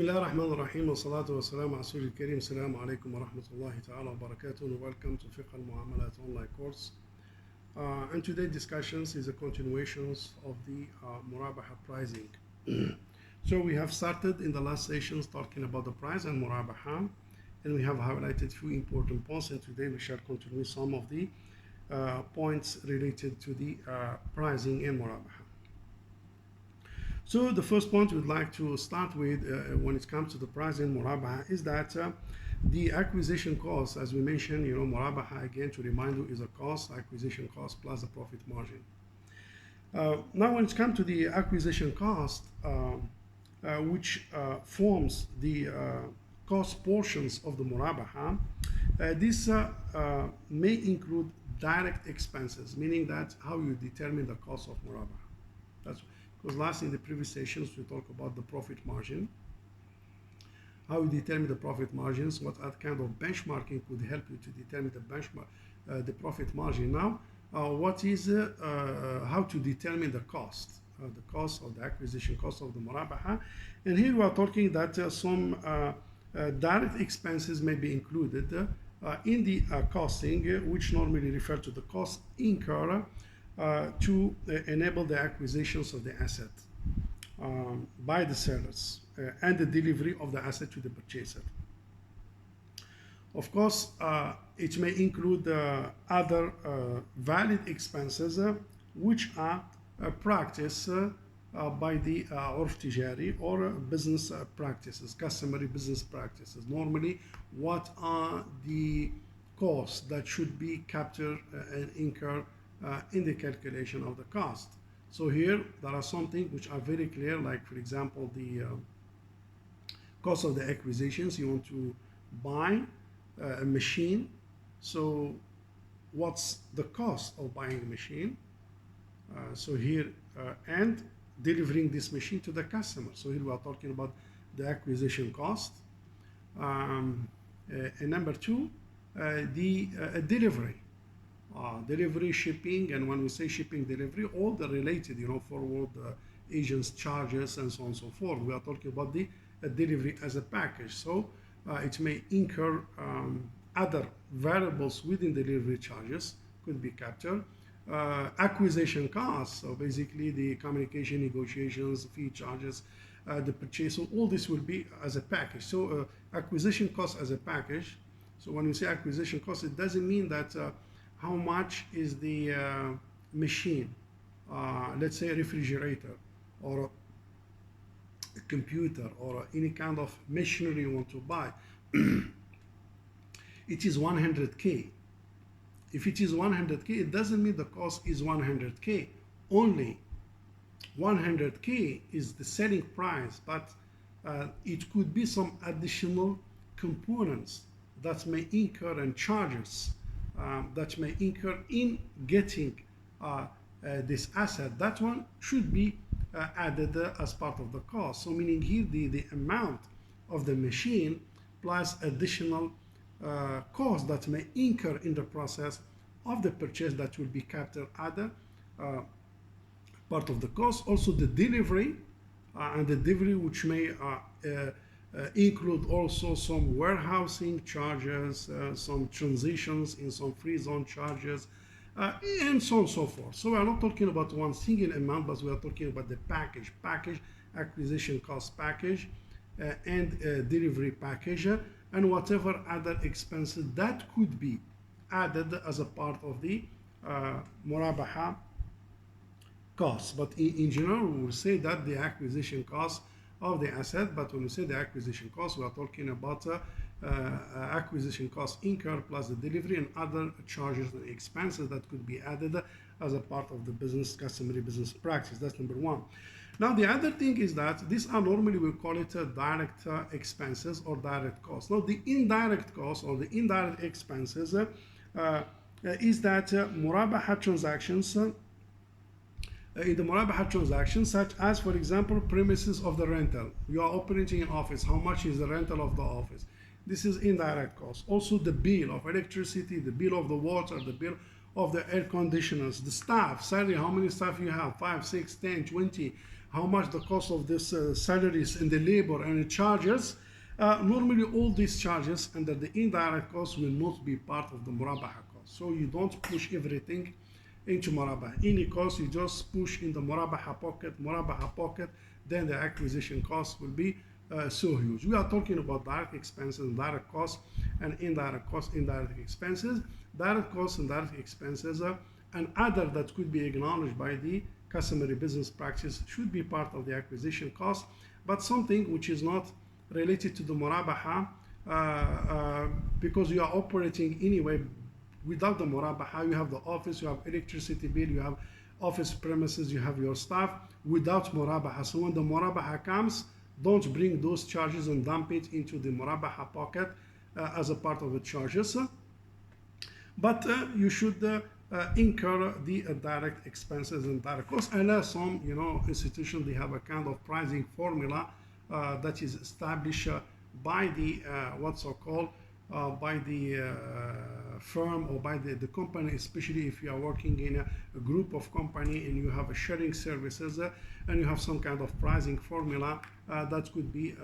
Bismillah ar-Rahman ar-Rahim wa salatu wa salam ala Rasul al-Kareem. Assalamu alaikum wa rahmatullahi ta'ala wa barakatuh. Welcome to Fiqh al-Muamalat online course. And today's discussions is a continuation of the MURABAHAH pricing. So we have started in the last sessions talking about the price and MURABAHAH, and we have highlighted few important points, and today we shall continue some of the points related to the pricing and MURABAHAH. So the first point we'd like to start with when it comes to the price in MURABAHAH is that the acquisition cost, as we mentioned, MURABAHAH, again to remind you, is a cost, acquisition cost plus the profit margin. Now when it comes to the acquisition cost, which forms the cost portions of the MURABAHAH, this may include direct expenses, meaning that how you determine the cost of MURABAHAH. That's because last in the previous sessions we talked about the profit margin, how you determine the profit margins, what other kind of benchmarking could help you to determine the benchmark, the profit margin. Now, what is how to determine the cost of the acquisition cost of the MURABAHAH, and here we are talking that some direct expenses may be included in the costing, which normally refer to the cost incurred to enable the acquisitions of the asset by the sellers and the delivery of the asset to the purchaser. Of course, it may include other valid expenses which are practiced by the urf tijari or business practices, customary business practices. Normally, what are the costs that should be captured and incurred in the calculation of the cost? So here there are some things which are very clear, like for example the cost of the acquisitions. You want to buy a machine, so what's the cost of buying a machine? So here and delivering this machine to the customer. So here we are talking about the acquisition cost. And number two, the delivery. Delivery, shipping, and when we say shipping, delivery, all the related, forward agents charges and so on and so forth. We are talking about the delivery as a package. So it may incur other variables within the delivery charges could be captured. Acquisition costs, so basically the communication, negotiations, fee charges, the purchase, so all this will be as a package. So acquisition cost as a package. So when we say acquisition cost, it doesn't mean that how much is the machine, let's say a refrigerator or a computer or any kind of machinery you want to buy. It is 100K. If it is 100K, it doesn't mean the cost is 100K. Only 100K is the selling price, but it could be some additional components that may incur and charges that may incur in getting this asset. That one should be added as part of the cost. So meaning here the amount of the machine plus additional cost that may incur in the process of the purchase that will be captured other part of the cost. Also the delivery and the delivery which may include also some warehousing charges, some transitions in some free zone charges, and so on and so forth. So we are not talking about one single amount, but we are talking about the package, acquisition cost package, and delivery package, and whatever other expenses that could be added as a part of the MURABAHAH cost. But in general, we will say that the acquisition cost of the asset, but when we say the acquisition cost, we are talking about acquisition cost incurred plus the delivery and other charges and expenses that could be added as a part of the business, customary business practice. That's number one. Now the other thing is that these are normally, we call it direct expenses or direct costs. Now the indirect costs or the indirect expenses is that MURABAHAH transactions, in the MURABAHAH transactions, such as, for example, premises of the rental. You are operating an office. How much is the rental of the office? This is indirect cost. Also the bill of electricity, the bill of the water, the bill of the air conditioners, the staff, salary, how many staff you have, 5, 6, 10, 20, how much the cost of this salaries and the labor and the charges. Normally all these charges under the indirect cost will not be part of the murabaha cost. So you don't push everything into murabaha. Any cost you just push in the murabaha pocket, then the acquisition cost will be so huge. We are talking about direct expenses, direct costs, and indirect costs, indirect expenses. Direct costs and direct expenses and other that could be acknowledged by the customary business practice should be part of the acquisition cost, but something which is not related to the murabaha because you are operating anyway without the murabaha. You have the office, you have electricity bill, you have office premises, you have your staff without murabaha. So when the murabaha comes, don't bring those charges and dump it into the murabaha pocket as a part of the charges. But you should incur the direct expenses and direct costs, unless some institutions, they have a kind of pricing formula that is established by the what's so called by the firm or by the company, especially if you are working in a group of company and you have a sharing services and you have some kind of pricing formula that could be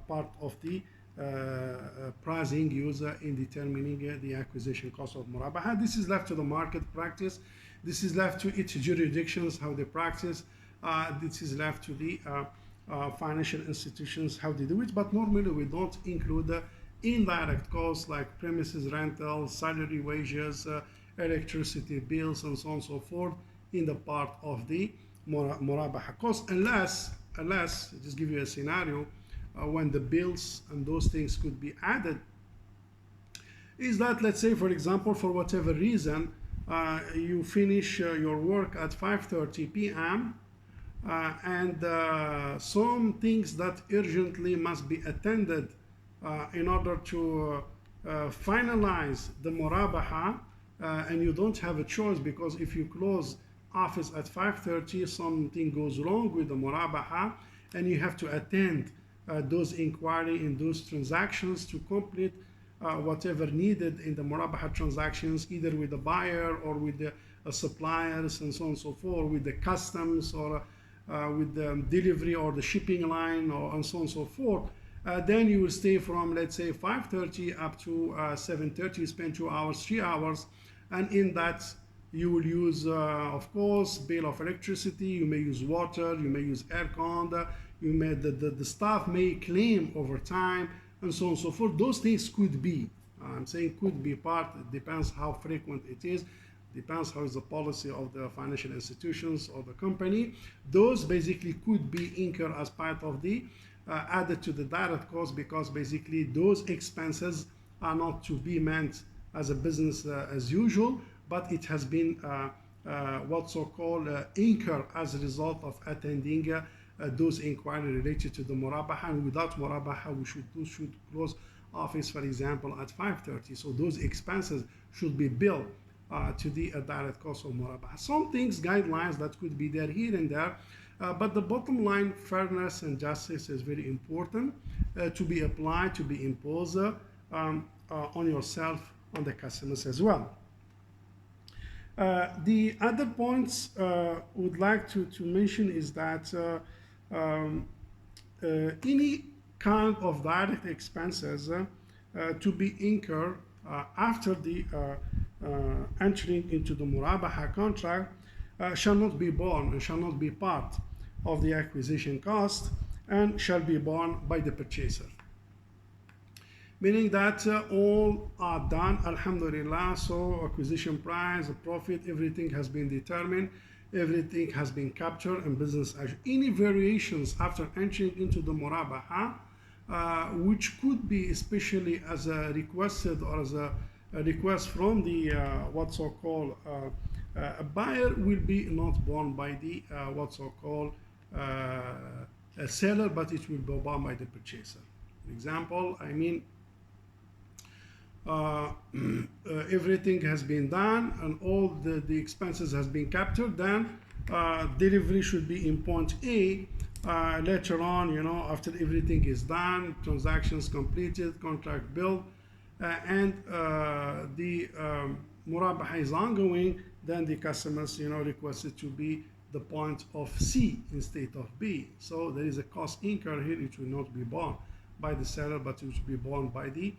part of the pricing used in determining the acquisition cost of murabaha. This is left to the market practice. This is left to each jurisdictions how they practice. This is left to the financial institutions how they do it. But normally we don't include indirect costs like premises rental, salary, wages, electricity bills, and so on and so forth in the part of the murabaha cost, unless just give you a scenario when the bills and those things could be added, is that, let's say for example, for whatever reason you finish your work at 5:30 p.m. And some things that urgently must be attended in order to finalize the murabaha, and you don't have a choice, because if you close office at 5:30, something goes wrong with the murabaha, and you have to attend those inquiry in those transactions to complete whatever needed in the murabaha transactions, either with the buyer or with the suppliers and so on and so forth, with the customs or with the delivery or the shipping line and so on and so forth. Then you will stay from, let's say, 5:30 up to 7:30. You spend 2 hours, 3 hours, and in that you will use, of course, bill of electricity. You may use water. You may use aircon. You may the staff may claim overtime and so on and so forth. Those things could be. I'm saying could be part. It depends how frequent it is. Depends how is the policy of the financial institutions or the company. Those basically could be incurred as part of the added to the direct cost, because basically those expenses are not to be meant as a business as usual, but it has been what's so called incurred as a result of attending those inquiries related to the murabaha. And without murabaha, we should close office, for example, at 5:30. So those expenses should be billed to the direct cost of murabaha. Some things, guidelines that could be there here and there, but the bottom line, fairness and justice is very important to be applied, to be imposed on yourself, on the customers as well. The other points would like to mention is that any kind of direct expenses to be incurred after the entering into the murabaha contract shall not be borne and shall not be part of the acquisition cost, and shall be borne by the purchaser. Meaning that all are done, alhamdulillah, so acquisition price, profit, everything has been determined, everything has been captured, and business as any variations after entering into the murabaha, which could be especially as a requested or as a request from the what's so called a buyer, will be not borne by the what's so called a seller, but it will be borne by the purchaser. For example, I mean, everything has been done and all the expenses has been captured, then delivery should be in point A. Later on, after everything is done, transactions completed, contract billed, and the murabaha is ongoing, then the customers requested to be the point of C instead of B. So there is a cost incurred here, which will not be borne by the seller, but it will be borne by the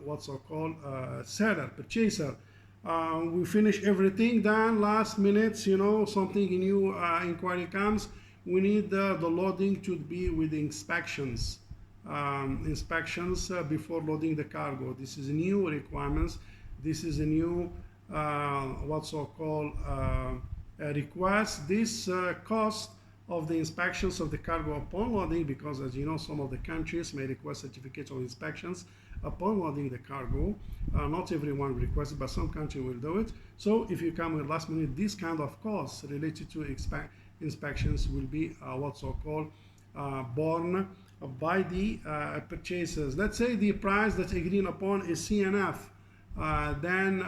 what's so called seller, purchaser. We finish everything, then last minute, you know, something new inquiry comes. We need the loading to be with inspections. Before loading the cargo. This is new requirements. This is a new what's so called request. This cost of the inspections of the cargo upon loading, because as you know, some of the countries may request certificates of inspections upon loading the cargo. Not everyone requests it, but some country will do it. So if you come with last minute, this kind of costs related to inspections will be what's so called borne by the purchasers. Let's say the price that's agreed upon is CNF. Then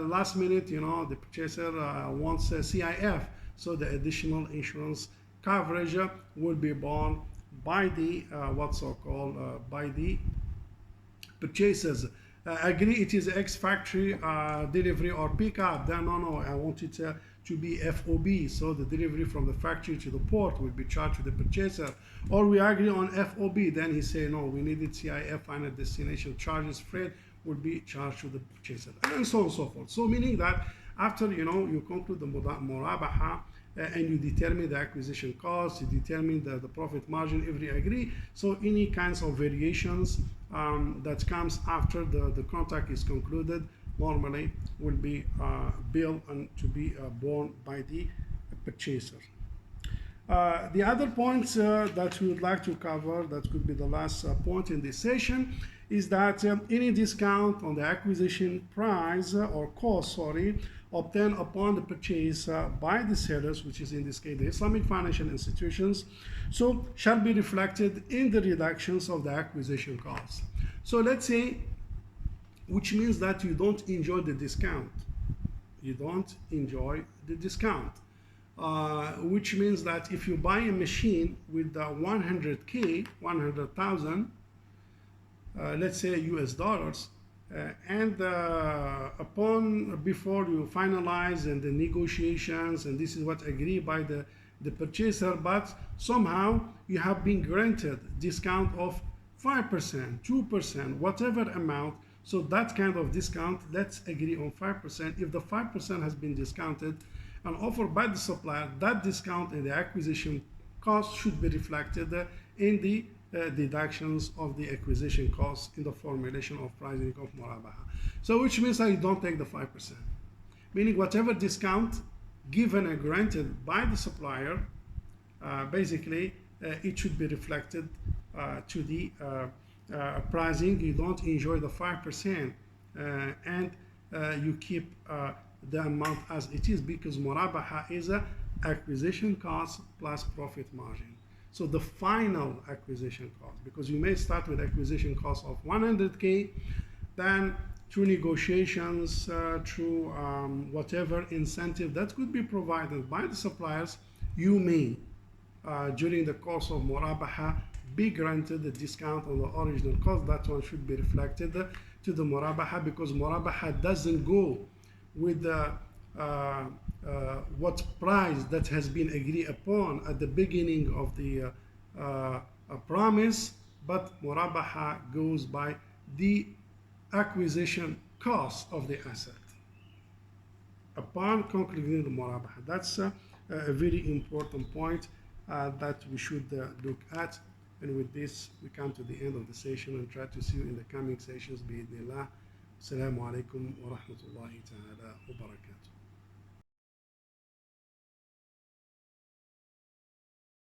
last minute, you know, the purchaser wants a CIF. So the additional insurance coverage will be borne by the what's so called by the purchasers. Agree it is ex-factory delivery or pickup. Then no, I want it to be FOB, so the delivery from the factory to the port will be charged to the purchaser. Or we agree on FOB, then he say no, we needed CIF, final destination charges, freight will be charged to the purchaser, and so on and so forth. So meaning that after, you know, you conclude the Murabaha and you determine the acquisition cost, you determine the profit margin, every agree. So any kinds of variations that comes after the contract is concluded normally will be billed and to be borne by the purchaser. The other points that we would like to cover, that could be the last point in this session, is that any discount on the acquisition price or cost, obtained upon the purchase by the sellers, which is in this case the Islamic financial institutions, so shall be reflected in the reductions of the acquisition cost. So let's say, which means that you don't enjoy the discount. You don't enjoy the discount. Which means that if you buy a machine with 100K, 100,000, let's say US dollars, and before you finalize and the negotiations, and this is what agreed by the purchaser, but somehow you have been granted discount of 5%, 2%, whatever amount. So that kind of discount, let's agree on 5%. If the 5% has been discounted and offered by the supplier, that discount in the acquisition cost should be reflected in the deductions of the acquisition cost in the formulation of pricing of Murabaha. So which means that you don't take the 5%. Meaning whatever discount given and granted by the supplier, basically it should be reflected to the pricing. You don't enjoy the 5% and you keep the amount as it is, because Murabaha is a acquisition cost plus profit margin. So the final acquisition cost, because you may start with acquisition cost of 100K, then through negotiations, through whatever incentive that could be provided by the suppliers, you may, during the course of Murabaha, be granted a discount on the original cost. That one should be reflected to the Murabaha, because Murabaha doesn't go with the what price that has been agreed upon at the beginning of the promise, but Murabaha goes by the acquisition cost of the asset upon concluding the Murabaha. That's a very important point that we should look at. And with this, we come to the end of the session and try to see you in the coming sessions. Bi-idhnillah. Assalamu alaikum wa rahmatullahi ta'ala wa barakatuh.